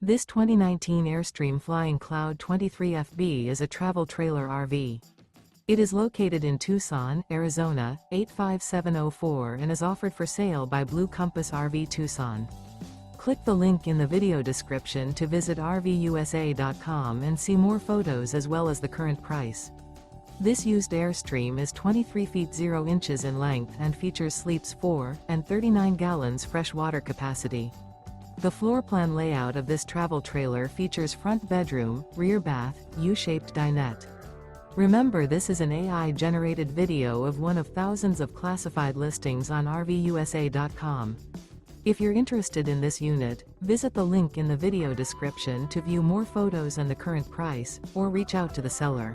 This 2019 Airstream Flying Cloud 23FB is a travel trailer RV. It is located in Tucson, Arizona, 85704 and is offered for sale by Blue Compass RV Tucson. Click the link in the video description to visit RVUSA.com and see more photos as well as the current price. This used Airstream is 23 feet 0 inches in length and features sleeps 4 and 39 gallons fresh water capacity. The floor plan layout of this travel trailer features front bedroom, rear bath, U-shaped dinette. Remember, this is an AI-generated video of one of thousands of classified listings on RVUSA.com. If you're interested in this unit, visit the link in the video description to view more photos and the current price, or reach out to the seller.